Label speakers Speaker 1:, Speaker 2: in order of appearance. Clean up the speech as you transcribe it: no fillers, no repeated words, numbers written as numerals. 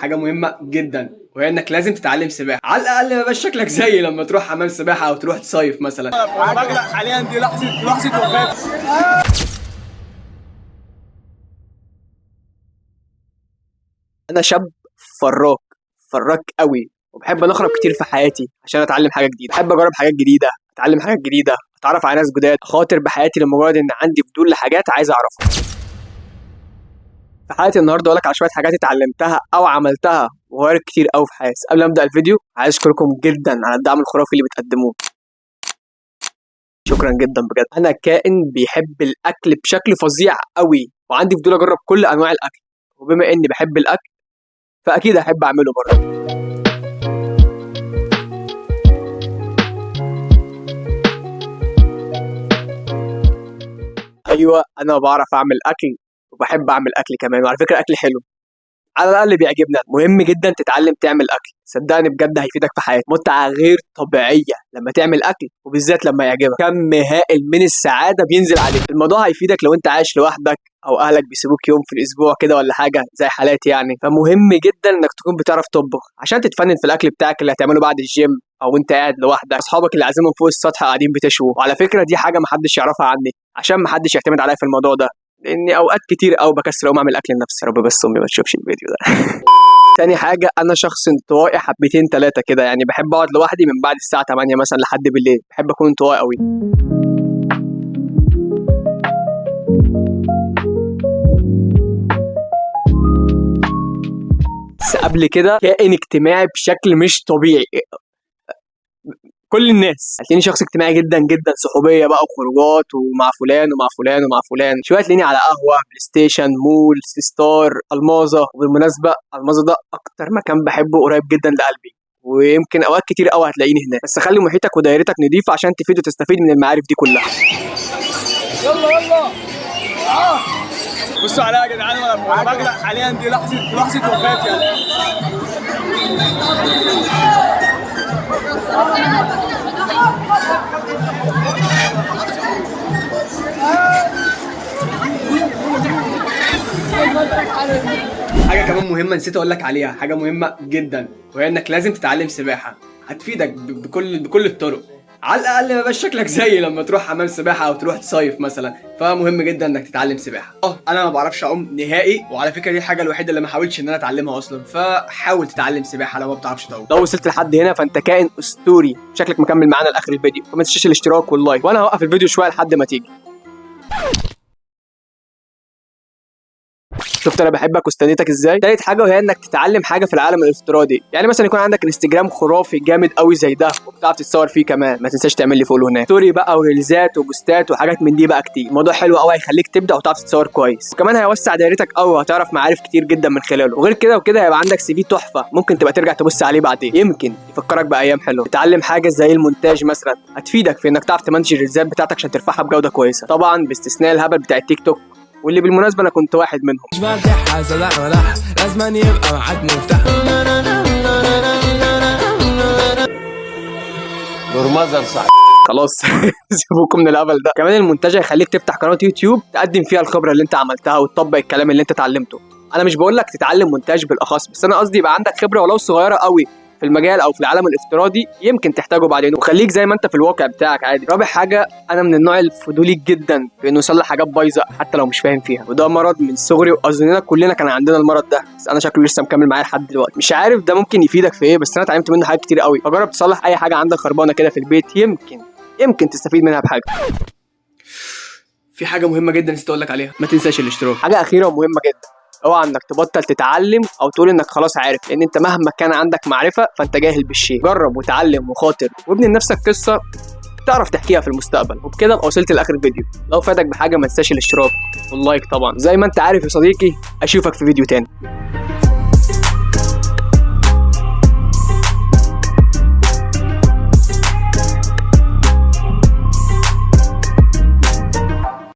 Speaker 1: حاجه مهمه جدا، وهي انك لازم تتعلم سباحه، على الاقل ما يبقاش شكلك زي لما تروح حمام سباحه او تروح تصيف مثلا.
Speaker 2: انا بغرق حاليا، دي لحظه وفاتي.
Speaker 1: انا شاب فراك قوي، وبحب انا اخرج كتير في حياتي عشان اتعلم حاجه جديده. بحب اجرب حاجات جديده، اتعلم حاجات جديده، اتعرف على ناس جداد، اخاطر بحياتي لمجرد ان عندي فضول لحاجات عايز اعرفها. في حلقه النهارده اقول لك على شويه حاجات اتعلمتها او عملتها وغيرت كتير قوي في حياتي. قبل ما ابدا الفيديو عايز اشكركم جدا على الدعم الخرافي اللي بتقدموه، شكرا جدا بجد. انا كائن بيحب الاكل بشكل فظيع قوي، وعندي فضول اجرب كل انواع الاكل، وبما اني بحب الاكل فاكيد هحب اعمله برضه. ايوه انا بعرف اعمل اكل، وبحب اعمل اكل كمان، وعلى فكره اكل حلو على الاقل بيعجبنا. مهم جدا تتعلم تعمل اكل، صدقني بجد هيفيدك في حياتك. متعه غير طبيعيه لما تعمل اكل، وبالذات لما يعجبك، كم هائل من السعاده بينزل عليك. الموضوع هيفيدك لو انت عايش لوحدك او اهلك بيسيبوك يوم في الاسبوع كده ولا حاجه زي حالاتي يعني. فمهم جدا انك تكون بتعرف تطبخ عشان تتفنن في الاكل بتاعك اللي هتعمله بعد الجيم، او انت قاعد لوحدك اصحابك اللي عازمهم فوق السطح قاعدين بتشووا. وعلى فكره دي حاجه محدش يعرفها عني، عشان محدش يعتمد عليا في الموضوع ده، لاني اوقات كتير قوي بكسل اقوم اعمل اكل لنفسي. يا رب بس امي ما تشوفش الفيديو ده. تاني حاجه، انا شخص انطوائي حبتين ثلاثه كده، يعني بحب اقعد لوحدي من بعد الساعه 8 مثلا لحد بالليل، بحب اكون انطوائي قوي. بس قبل كده كائن اجتماعي بشكل مش طبيعي. كل الناس هتلاقيني شخص اجتماعي جدا جدا، صحوبيه بقى وخروجات ومع فلان ومع فلان ومع فلان، شويه تلاقيني على قهوه، بلاي ستيشن، مول، سي ستار، الماظه. وبالمناسبه الماظه ده اكتر مكان بحبه، قريب جدا لقلبي، ويمكن اوقات كتير قوي هتلاقيني هناك. بس خلي محيطك ودايرتك نظيفه عشان تفيد وتستفيد من المعارف دي كلها.
Speaker 2: يلا بصوا عليا يا جدعان، وانا بغرق حاليا، دي لحظه وفاتي يعني.
Speaker 1: حاجه كمان مهمه نسيت اقول لك عليها، حاجه مهمه جدا، وهي انك لازم تتعلم سباحه. هتفيدك بكل الطرق، على الاقل ما يبقاش شكلك زي لما تروح حمام سباحه او تروح تصيف مثلا. فمهم جدا انك تتعلم سباحه. انا ما بعرفش اعوم نهائي، وعلى فكره دي الحاجه الوحيده اللي ما حاولتش ان انا اتعلمها اصلا. فحاول تتعلم سباحه لو ما بتعرفش تعوم. لو وصلت لحد هنا فانت كائن اسطوري، شكلك مكمل معانا لاخر الفيديو، فما تنساش الاشتراك واللايك، وانا هوقف الفيديو شويه لحد ما تيجي. شفت انا بحبك واستنيتك ازاي. تالت حاجه وهي انك تتعلم حاجه في العالم الافتراضي، يعني مثلا يكون عندك انستجرام خرافي جامد قوي زي ده، وبتعرف تتصور فيه كمان، ما تنساش تعمل لي فولو هناك، ستوري بقى وريلزات وبوستات وحاجات من دي بقى كتير. الموضوع حلو قوي، هيخليك تبدا وتعرف تتصور كويس، وكمان هيوسع دايرتك قوي وهتعرف معارف كتير جدا من خلاله. وغير كده وكده هيبقى عندك سي في تحفه، ممكن تبقى ترجع تبص عليه بعدين، يمكن يفكرك بايام حلوه. تتعلم حاجه زي المونتاج مثلا، هتفيدك في انك تعرف تمنتج الريلزات بتاعتك عشان ترفعها بجوده كويسه، طبعا باستثناء الهبل بتاع التيك توك، واللي بالمناسبه انا كنت واحد منهم.
Speaker 3: مش بفتحها صلاح ولاح، لازم يبقى معاك مفتاح.
Speaker 2: نورمازر صح.
Speaker 1: خلاص سيبوكم من الهبل ده. كمان المونتاج هيخليك تفتح قناه يوتيوب تقدم فيها الخبره اللي انت عملتها وتطبق الكلام اللي انت اتعلمته. انا مش بقول لك تتعلم مونتاج بالاخص، بس انا قصدي يبقى عندك خبره ولو صغيره قوي في المجال او في العالم الافتراضي، يمكن تحتاجه بعدين، وخليك زي ما انت في الواقع بتاعك عادي. رابع حاجه، انا من النوع الفضولي جدا في انه يصلح حاجات بايظه حتى لو مش فاهم فيها، وده مرض من صغري، واظننا كلنا كان عندنا المرض ده، بس انا شكله لسه مكمل معايا لحد دلوقتي. مش عارف ده ممكن يفيدك في ايه، بس انا اتعلمت منه حاجات كتير قوي. فجرب تصلح اي حاجه عندك خربانه كده في البيت، يمكن تستفيد منها بحاجه. في حاجه مهمه جدا نسيت اقول لك عليها، ما تنساش الاشتراك. حاجه اخيره ومهمه جدا، اوعى انك تبطل تتعلم او تقول انك خلاص عارف، لان انت مهما كان عندك معرفه فانت جاهل بالشيء. جرب وتعلم وخاطر، وابني لنفسك قصه تعرف تحكيها في المستقبل. وبكده ابقى وصلت لاخر الفيديو. لو فادك بحاجه ما تنساش الاشتراك واللايك طبعا. زي ما انت عارف يا صديقي، اشوفك في فيديو تاني.